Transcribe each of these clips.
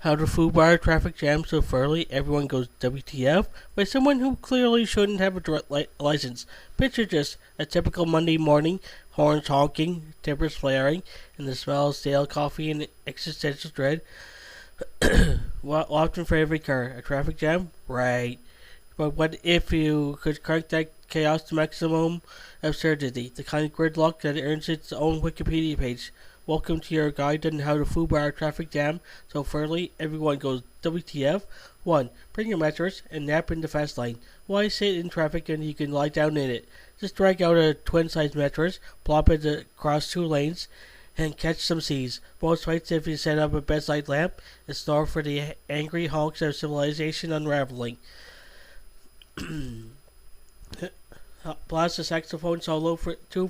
How the FUBAR traffic jams so thoroughly everyone goes WTF by someone who clearly shouldn't have a license. Picture just a typical Monday morning, horns honking, timbers flaring, and the smell of stale coffee and existential dread. Often for every car. A traffic jam? Right. But what if you could crank that chaos to maximum absurdity, the kind of gridlock that earns its own Wikipedia page? Welcome to your guide on how to FUBAR traffic jam so thoroughly everyone goes WTF. 1. Bring your mattress and nap in the fast lane. Why sit in traffic when you can lie down in it? Just drag out a twin-size mattress, plop it across 2 lanes, and catch some C's. Bonus points if you set up a bedside lamp and snore for the angry honks of civilization unraveling. Blast a saxophone solo for the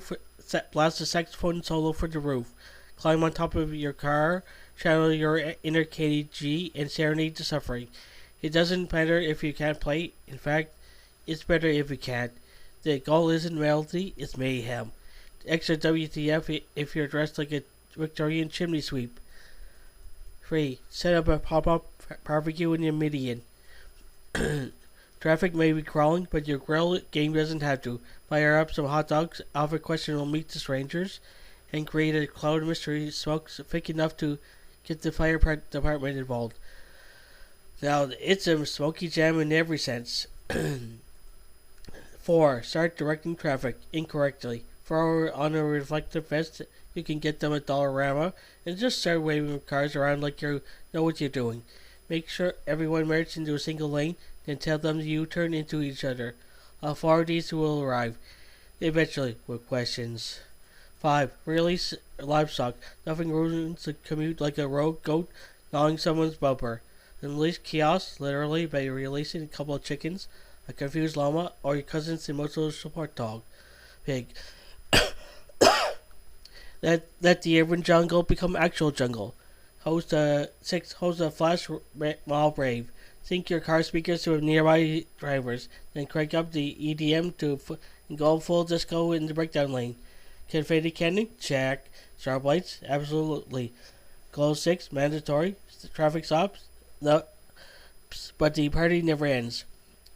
roof. Climb on top of your car, channel your inner Katie G, and serenade the suffering. It doesn't matter if you can't play. In fact, it's better if you can't. The goal isn't melody, it's mayhem. Extra WTF if you're dressed like a Victorian chimney sweep. 3. Set up a pop-up barbecue in your median. Traffic may be crawling, but your grill game doesn't have to. Fire up some hot dogs, offer questionable meat to strangers, and create a cloud of mystery smoke thick enough to get the fire department involved. Now, it's a smoky jam in every sense. 4. Start directing traffic incorrectly. Throw on a reflective vest, you can get them at Dollarama, and just start waving cars around like you know what you're doing. Make sure everyone merges into a single lane, then tell them to U-turn into each other. Authorities will arrive, eventually, with questions. 5. Release livestock. Nothing ruins a commute like a rogue goat gnawing someone's bumper. Unleash chaos, literally, by releasing a couple of chickens, a confused llama, or your cousin's emotional support dog. Pig. Let the urban jungle become actual jungle. Host a flash mob brave. Sync your car speakers to nearby drivers, then crank up the EDM to go full disco in the breakdown lane. Confetti cannon? Check. Sharp lights? Absolutely. Glow sticks? Mandatory. Traffic stops? No. But the party never ends.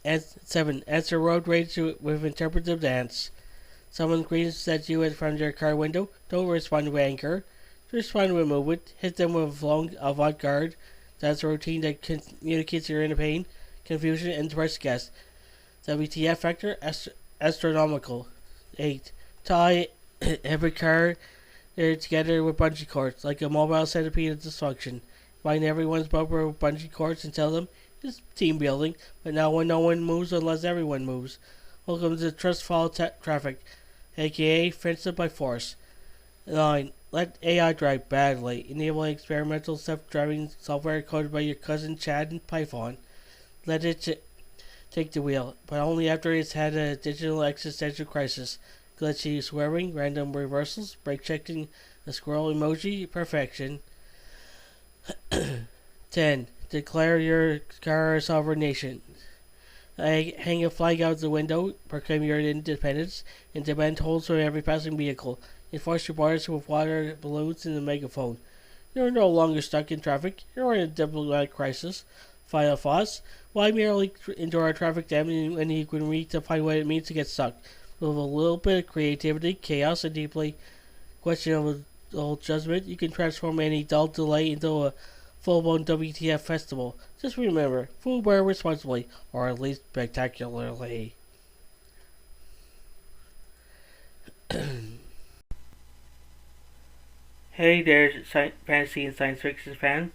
7. Answer road rage with interpretive dance. Someone screams at you from your car window. Don't respond with anger. Respond with movement. Hit them with a flowing avant-garde. That's a routine that communicates your inner pain, confusion, and depressed guess. WTF factor? Astronomical. 8. Tie every car there together with bungee cords, like a mobile centipede of dysfunction. Bind everyone's bumper with bungee cords and tell them it's team building, but now when no one moves unless everyone moves. Welcome to Trust Fall Traffic, aka Friendship by Force. 9. Let AI drive badly, enabling experimental self-driving software coded by your cousin Chad in Python. Let it take the wheel, but only after it's had a digital existential crisis. Glitchy swearing, random reversals, brake checking, a squirrel emoji, perfection. 10. Declare your car a sovereign nation. Hang a flag out the window, proclaim your independence, and demand tolls from every passing vehicle. Enforce your borders with water balloons and a megaphone. You're no longer stuck in traffic. You're in a diplomatic crisis. Final thoughts? Why merely endure a traffic jam when you can redefine what it means to get stuck? With a little bit of creativity, chaos, and deeply questionable judgment, you can transform any dull delay into a full-blown WTF festival. Just remember, FUBAR responsibly, or at least spectacularly. Hey there, fantasy and science fiction fan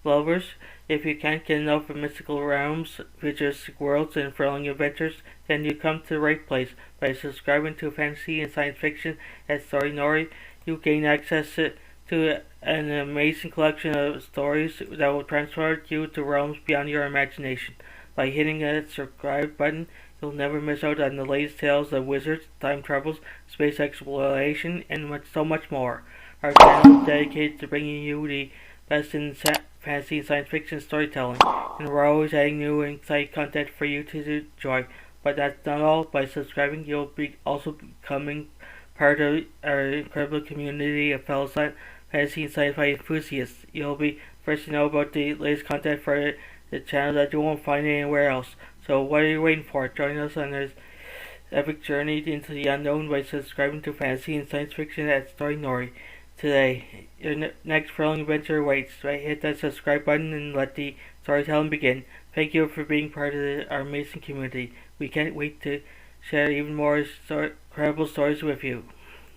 lovers. If you can't get enough of mystical realms, futuristic worlds, and thrilling adventures, then you come to the right place. By subscribing to Fantasy and Science Fiction at Story Nori, you gain access to an amazing collection of stories that will transport you to realms beyond your imagination. By hitting that subscribe button, you'll never miss out on the latest tales of wizards, time travels, space exploration, and so much more. Our channel is dedicated to bringing you the best in fantasy and science fiction storytelling, and we're always adding new and exciting content for you to enjoy. But that's not all. By subscribing, you'll be also becoming part of our incredible community of fellow fantasy and sci-fi enthusiasts. You'll be first to know about the latest content for the channel that you won't find anywhere else. So what are you waiting for? Join us on this epic journey into the unknown by subscribing to Fantasy and Science Fiction at Story Nori. Today, your next thrilling adventure awaits. Hit that subscribe button and let the storytelling begin. Thank you for being part of our amazing community. We can't wait to share even more incredible stories with you.